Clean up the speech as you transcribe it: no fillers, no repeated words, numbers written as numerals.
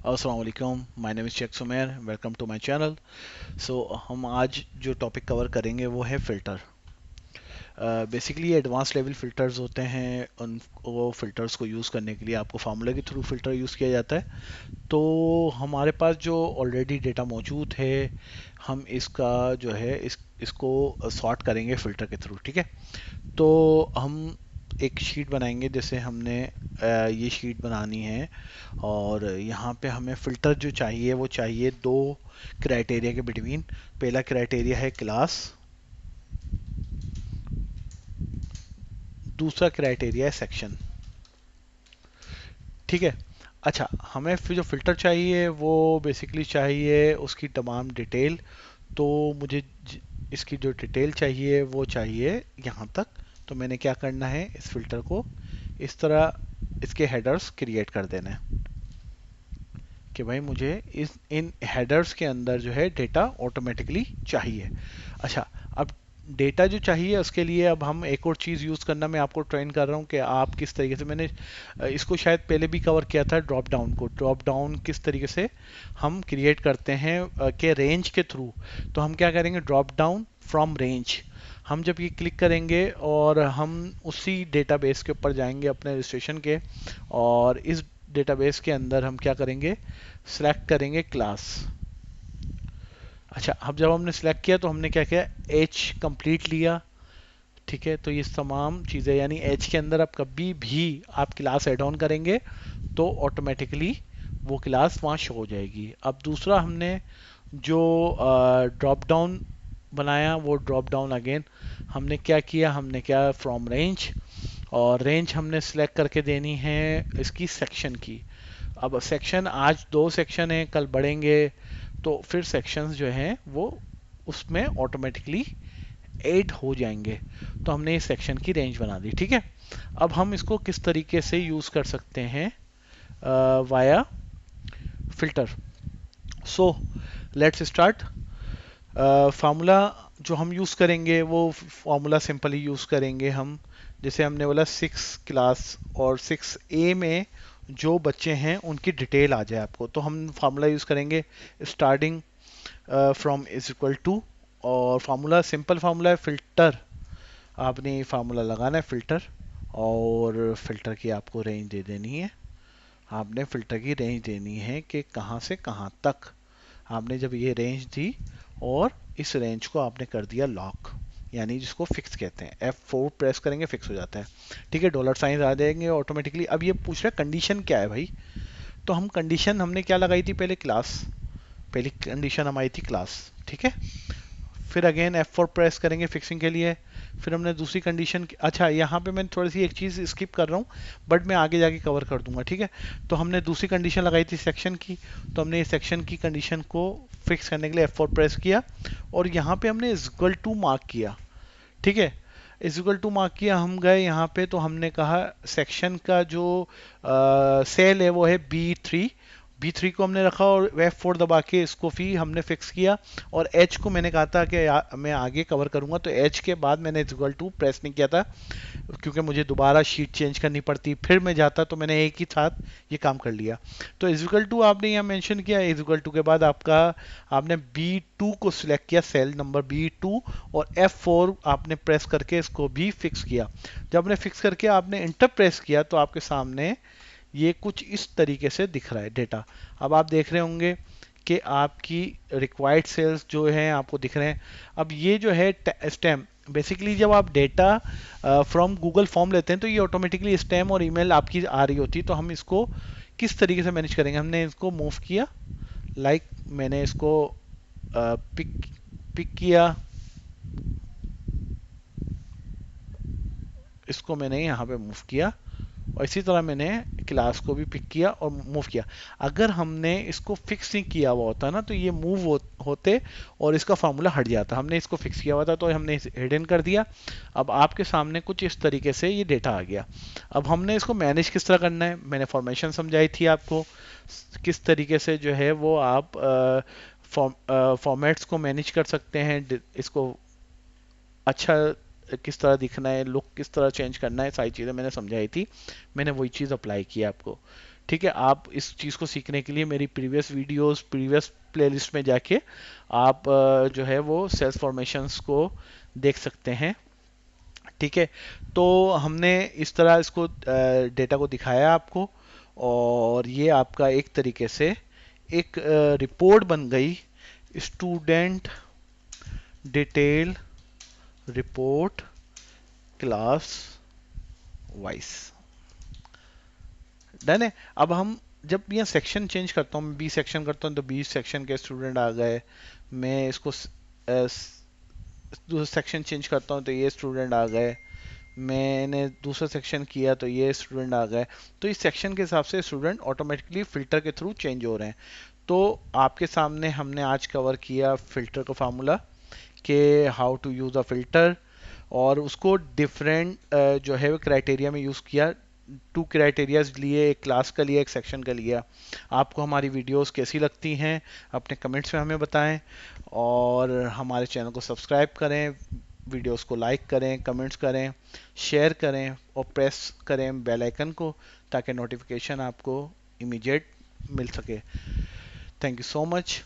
अस्सलाम वालेकुम, my name is Shaikh Sumer, welcome to my channel. So हम आज जो टॉपिक कवर करेंगे वो है filter. Basically advance level filters होते हैं, उन वो फ़िल्टर्स को यूज़ करने के लिए आपको फार्मूला के थ्रू फ़िल्टर यूज़ किया जाता है। तो हमारे पास जो ऑलरेडी डेटा मौजूद है, हम इसका जो है इसको सॉर्ट करेंगे फ़िल्टर के थ्रू, ठीक है। तो हम एक शीट बनाएंगे, जैसे हमने ये शीट बनानी है। और यहाँ पे हमें फ़िल्टर जो चाहिए वो चाहिए दो क्राइटेरिया के बिटवीन। पहला क्राइटेरिया है क्लास, दूसरा क्राइटेरिया है सेक्शन, ठीक है। अच्छा, हमें फिर जो फ़िल्टर चाहिए वो बेसिकली चाहिए उसकी तमाम डिटेल। तो मुझे इसकी जो डिटेल चाहिए वो चाहिए यहाँ तक। तो मैंने क्या करना है, इस फ़िल्टर को इस तरह इसके हेडर्स क्रिएट कर देने हैं कि भाई मुझे इस इन हेडर्स के अंदर जो है डेटा ऑटोमेटिकली चाहिए। अच्छा, अब डेटा जो चाहिए उसके लिए अब हम एक और चीज़ यूज़ करना मैं आपको ट्रेन कर रहा हूँ कि आप किस तरीके से, मैंने इसको शायद पहले भी कवर किया था, ड्रॉप डाउन को। ड्रॉप डाउन किस तरीके से हम क्रिएट करते हैं के रेंज के थ्रू। तो हम क्या करेंगे, ड्रॉप डाउन फ्रॉम रेंज। हम जब ये क्लिक करेंगे और हम उसी डेटाबेस के ऊपर जाएंगे अपने रजिस्ट्रेशन के, और इस डेटाबेस के अंदर हम क्या करेंगे, सिलेक्ट करेंगे क्लास। अच्छा, अब जब हमने सिलेक्ट किया तो हमने क्या किया, एच कंप्लीट लिया, ठीक है। तो ये तमाम चीज़ें, यानी एच के अंदर आप कभी भी आप क्लास ऐड ऑन करेंगे तो ऑटोमेटिकली वो क्लास वहाँ शो हो जाएगी। अब दूसरा हमने जो ड्रॉप डाउन बनाया, वो ड्रॉप डाउन अगेन हमने क्या किया, हमने क्या फ्रॉम रेंज, और रेंज हमने सिलेक्ट करके देनी है इसकी सेक्शन की। अब सेक्शन, आज दो सेक्शन है, कल बढ़ेंगे तो फिर सेक्शंस जो हैं वो उसमें ऑटोमेटिकली ऐड हो जाएंगे। तो हमने इस सेक्शन की रेंज बना दी, ठीक है। अब हम इसको किस तरीके से यूज़ कर सकते हैं, via filter. So let's start. Formula जो हम यूज़ करेंगे वो फार्मूला सिंपल ही यूज़ करेंगे हम। जैसे हमने बोला 6 क्लास और 6A में जो बच्चे हैं उनकी डिटेल आ जाए आपको, तो हम फार्मूला यूज़ करेंगे starting from is equal to, और फार्मूला सिंपल फार्मूला है फिल्टर। आपने फार्मूला लगाना है फिल्टर, और फिल्टर की आपको रेंज दे देनी है। आपने फिल्टर की रेंज देनी है कि कहाँ से कहाँ तक। आपने जब ये रेंज दी और इस रेंज को आपने कर दिया लॉक, यानी जिसको फिक्स कहते हैं, F4 प्रेस करेंगे फिक्स हो जाता है, ठीक है। डॉलर साइन आ जाएंगे ऑटोमेटिकली। अब ये पूछ रहा है कंडीशन क्या है भाई, तो हम कंडीशन हमने क्या लगाई थी पहले, क्लास। पहली कंडीशन हमारी थी क्लास, ठीक है। फिर अगेन F4 प्रेस करेंगे फिक्सिंग के लिए। फिर हमने दूसरी कंडीशन, अच्छा यहाँ पे मैं थोड़ी सी एक चीज़ स्किप कर रहा हूँ, बट मैं आगे जाके कवर कर दूंगा, ठीक है। तो हमने दूसरी कंडीशन लगाई थी सेक्शन की, तो हमने इस सेक्शन की कंडीशन को फिक्स करने के लिए F4 प्रेस किया, और यहाँ पे हमने इक्वल टू मार्क किया, ठीक है। इक्वल टू मार्क किया, हम गए यहाँ पे तो हमने कहा सेक्शन का जो सेल है वो है B3 को हमने रखा, और F4 दबा के इसको भी हमने फिक्स किया। और H को मैंने कहा था कि मैं आगे कवर करूंगा, तो H के बाद मैंने इक्वल टू प्रेस नहीं किया था, क्योंकि मुझे दोबारा शीट चेंज करनी पड़ती, फिर मैं जाता, तो मैंने एक ही साथ ये काम कर लिया। तो इक्वल टू आपने यहाँ मेंशन किया, इक्वल टू के बाद आपका आपने B2 को सिलेक्ट किया, सेल नंबर B2, और F4 आपने प्रेस करके इसको भी फिक्स किया। जब आपने फिक्स करके आपने इंटर प्रेस किया तो आपके सामने ये कुछ इस तरीके से दिख रहा है डेटा। अब आप देख रहे होंगे कि आपकी रिक्वायर्ड सेल्स जो हैं आपको दिख रहे हैं। अब ये जो है स्टेम, बेसिकली जब आप डेटा फ्रॉम गूगल फॉर्म लेते हैं तो ये ऑटोमेटिकली स्टेम और ईमेल आपकी आ रही होती है। तो हम इसको किस तरीके से मैनेज करेंगे, हमने इसको मूव किया, मैंने इसको पिक पिक किया, इसको मैंने यहाँ पे मूव किया, और इसी तरह मैंने क्लास को भी पिक किया और मूव किया। अगर हमने इसको फिक्स नहीं किया हुआ होता ना तो ये मूव होते और इसका फार्मूला हट जाता। हमने इसको फिक्स किया हुआ था तो हमने इसे हिडन कर दिया। अब आपके सामने कुछ इस तरीके से ये डेटा आ गया। अब हमने इसको मैनेज किस तरह करना है, मैंने फॉर्मेशन समझाई थी आपको, किस तरीके से जो है वो आप फॉर्मेट्स को मैनेज कर सकते हैं, इसको अच्छा किस तरह दिखना है, लुक किस तरह चेंज करना है, सारी चीज़ें मैंने समझाई थी। मैंने वही चीज़ अप्लाई की आपको, ठीक है, आप इस चीज़ को सीखने के लिए मेरी प्रीवियस वीडियोस, प्रीवियस प्लेलिस्ट में जाके आप जो है वो सेल्स फॉर्मेशंस को देख सकते हैं। ठीक है, तो हमने इस तरह इसको डेटा को दिखाया आपको, और ये आपका एक तरीके से एक रिपोर्ट बन गई, student detail report class wise. Done है। अब हम जब ये सेक्शन चेंज करता हूँ, मैं बी सेक्शन करता हूँ तो बी सेक्शन के स्टूडेंट आ गए, मैं इसको दूसरा सेक्शन चेंज करता हूँ तो ये स्टूडेंट आ गए, मैंने दूसरा सेक्शन किया तो ये स्टूडेंट आ गए। तो इस सेक्शन के हिसाब से स्टूडेंट ऑटोमेटिकली फिल्टर के थ्रू चेंज हो रहे हैं। तो आपके सामने हमने आज कवर किया फिल्टर का फार्मूला, कि how to use a filter, और उसको डिफरेंट जो है वो क्राइटेरिया में यूज़ किया। 2 क्राइटेरियाज लिए, एक क्लास का लिया, एक सेक्शन का लिया। आपको हमारी वीडियोस कैसी लगती हैं अपने कमेंट्स में हमें बताएं, और हमारे चैनल को सब्सक्राइब करें, वीडियोस को लाइक करें, कमेंट्स करें, शेयर करें, और प्रेस करें बेल आइकन को, ताकि नोटिफिकेशन आपको इमीडिएट मिल सके। Thank you so much.